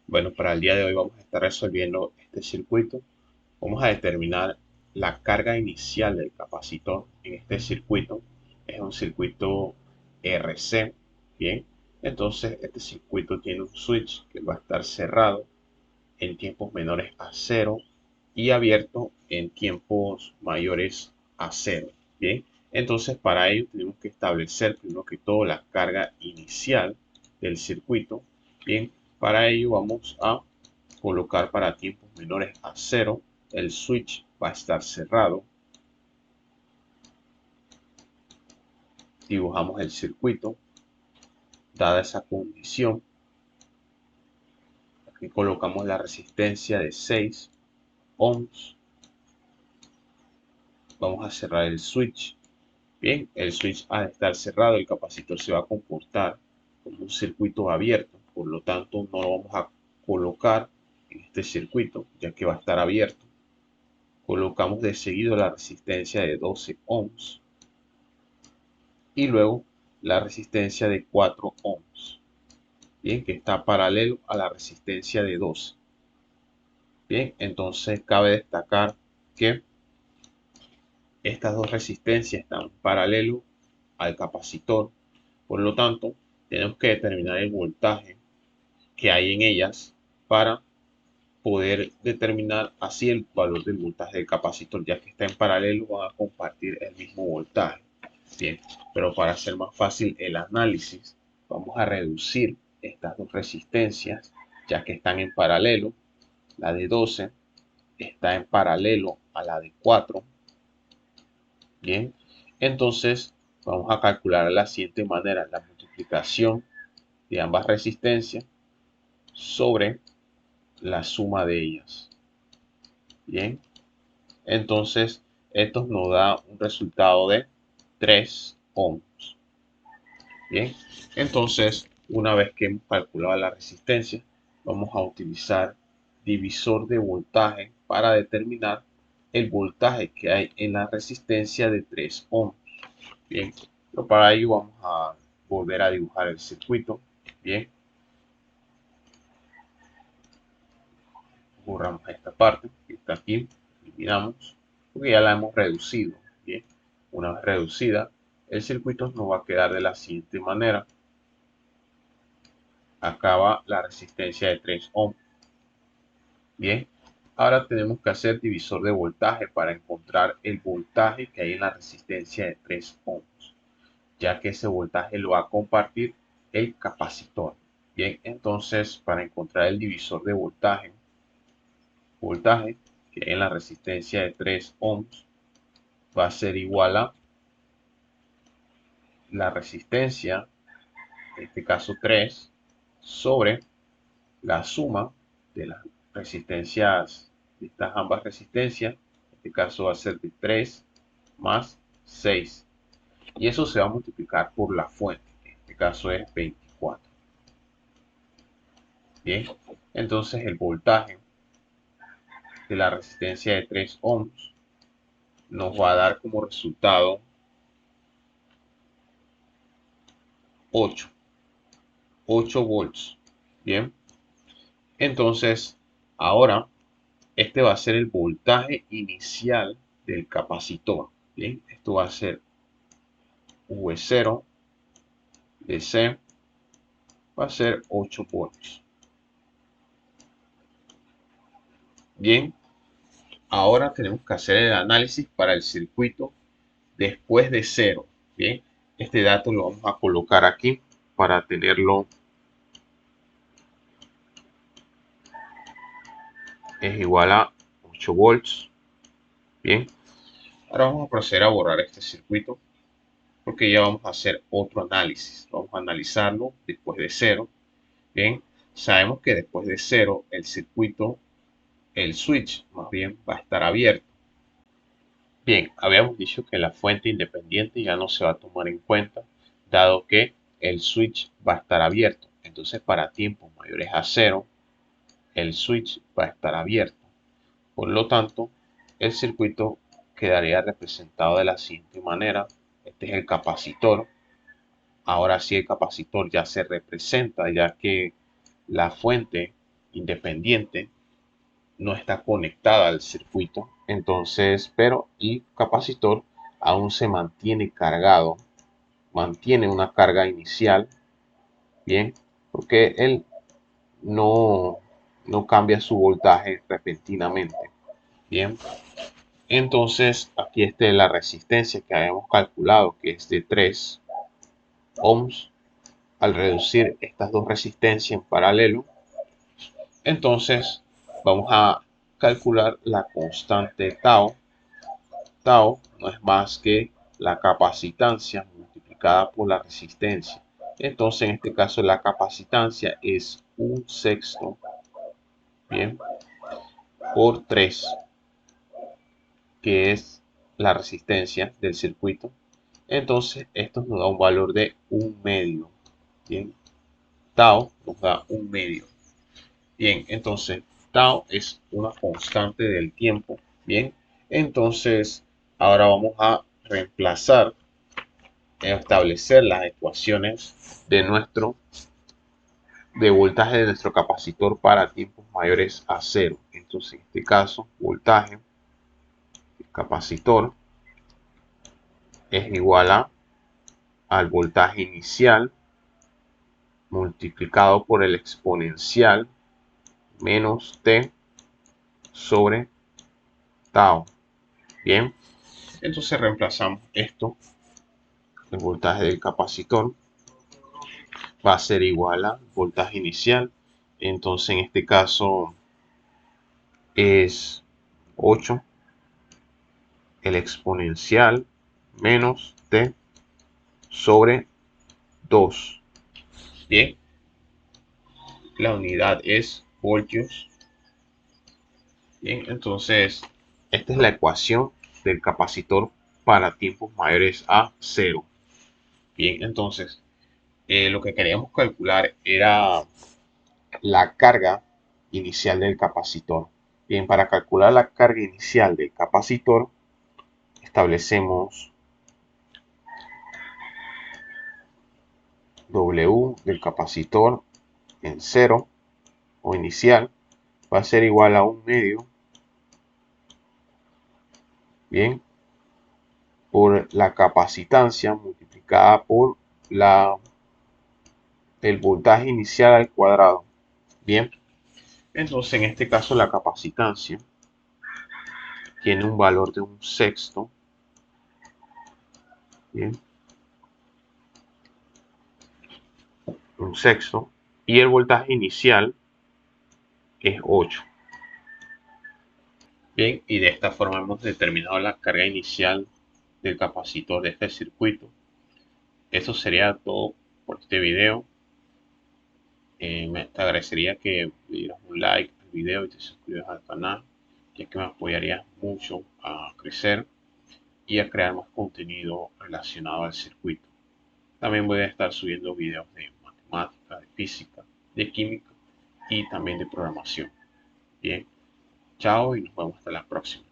Bueno, para el día de hoy vamos a estar resolviendo este circuito. Vamos a determinar la carga inicial del capacitor en este circuito. Es un circuito RC. Bien, entonces este circuito tiene un switch que va a estar cerrado en tiempos menores a cero y abierto en tiempos mayores a cero. Bien, entonces para ello tenemos que establecer primero que todo la carga inicial del circuito. Bien, para ello vamos a colocar para tiempos menores a cero. El switch va a estar cerrado. Dibujamos el circuito. Dada esa condición, aquí colocamos la resistencia de 6 ohms. Vamos a cerrar el switch. Bien, el switch al estar cerrado, el capacitor se va a comportar como un circuito abierto. Por lo tanto, no lo vamos a colocar en este circuito, ya que va a estar abierto. Colocamos de seguido la resistencia de 12 ohms y luego la resistencia de 4 ohms. Bien, que está paralelo a la resistencia de 12. Bien, entonces cabe destacar que estas dos resistencias están paralelo al capacitor. Por lo tanto, tenemos que determinar el voltaje que hay en ellas para poder determinar así el valor del voltaje del capacitor, ya que está en paralelo, van a compartir el mismo voltaje. Bien, pero para hacer más fácil el análisis, vamos a reducir estas dos resistencias, ya que están en paralelo. La de 12 está en paralelo a la de 4. Bien, entonces vamos a calcular de la siguiente manera: la multiplicación de ambas resistencias sobre la suma de ellas. Bien, entonces esto nos da un resultado de 3 ohms. Bien, entonces una vez que hemos calculado la resistencia, vamos a utilizar divisor de voltaje para determinar el voltaje que hay en la resistencia de 3 ohms. Bien, pero para ello vamos a volver a dibujar el circuito. Bien, borramos esta parte que está aquí, eliminamos, porque ya la hemos reducido. Bien, una vez reducida, el circuito nos va a quedar de la siguiente manera. Acaba la resistencia de 3 ohms. Bien, ahora tenemos que hacer divisor de voltaje para encontrar el voltaje que hay en la resistencia de 3 ohms, ya que ese voltaje lo va a compartir el capacitor. Bien, entonces para encontrar el divisor de voltaje que hay en la resistencia de 3 ohms, va a ser igual a la resistencia, en este caso 3, sobre la suma de las resistencias, de estas ambas resistencias. En este caso va a ser de 3 más 6. Y eso se va a multiplicar por la fuente, que en este caso es 24. Bien, entonces el voltaje de la resistencia de 3 ohms nos va a dar como resultado 8, 8 volts. Bien, entonces ahora este va a ser el voltaje inicial del capacitor. Bien, esto va a ser V0 de C, va a ser 8 volts. Bien, ahora tenemos que hacer el análisis para el circuito después de cero. Bien, este dato lo vamos a colocar aquí para tenerlo. Es igual a 8 volts. Bien, ahora vamos a proceder a borrar este circuito porque ya vamos a hacer otro análisis. Vamos a analizarlo después de cero. Bien, sabemos que después de cero el circuito, el switch más bien, va a estar abierto. Bien, habíamos dicho que la fuente independiente ya no se va a tomar en cuenta, dado que el switch va a estar abierto. Entonces, para tiempos mayores a cero, el switch va a estar abierto. Por lo tanto, el circuito quedaría representado de la siguiente manera. Este es el capacitor. Ahora sí el capacitor ya se representa, ya que la fuente independiente, no está conectada al circuito. Entonces, pero el capacitor aún se mantiene cargado, mantiene una carga inicial, bien, porque él no, no cambia su voltaje repentinamente. Bien, entonces aquí está la resistencia que habíamos calculado, que es de 3 ohms. Al reducir estas dos resistencias en paralelo, entonces vamos a calcular la constante tau. Tau no es más que la capacitancia multiplicada por la resistencia. Entonces en este caso la capacitancia es 1/6, bien, por 3, que es la resistencia del circuito. Entonces esto nos da un valor de 1/2. Bien, tau nos da 1/2. Bien, entonces tau es una constante del tiempo. Bien, entonces ahora vamos a reemplazar, establecer las ecuaciones de voltaje de nuestro capacitor para tiempos mayores a 0. Entonces en este caso, voltaje del capacitor es igual al voltaje inicial multiplicado por el exponencial menos t sobre tau. Bien, entonces reemplazamos esto. El voltaje del capacitor va a ser igual al voltaje inicial. Entonces en este caso es 8 el exponencial menos t sobre 2. Bien, la unidad es voltios. Bien, entonces esta es la ecuación del capacitor para tiempos mayores a 0. Bien, entonces lo que queríamos calcular era la carga inicial del capacitor. Bien, para calcular la carga inicial del capacitor establecemos W del capacitor en 0 o inicial va a ser igual a 1/2, bien, por la capacitancia multiplicada por el voltaje inicial al cuadrado. Bien, entonces en este caso la capacitancia tiene un valor de 1/6. Bien, 1/6, y el voltaje inicial es 8. Bien, y de esta forma hemos determinado la carga inicial del capacitor de este circuito. Eso sería todo por este video. Te agradecería que le dieras un like al video y te suscribas al canal, ya que me apoyarías mucho a crecer y a crear más contenido relacionado al circuito. También voy a estar subiendo videos de matemática, de física, de química y también de programación. Bien, chao y nos vemos hasta la próxima.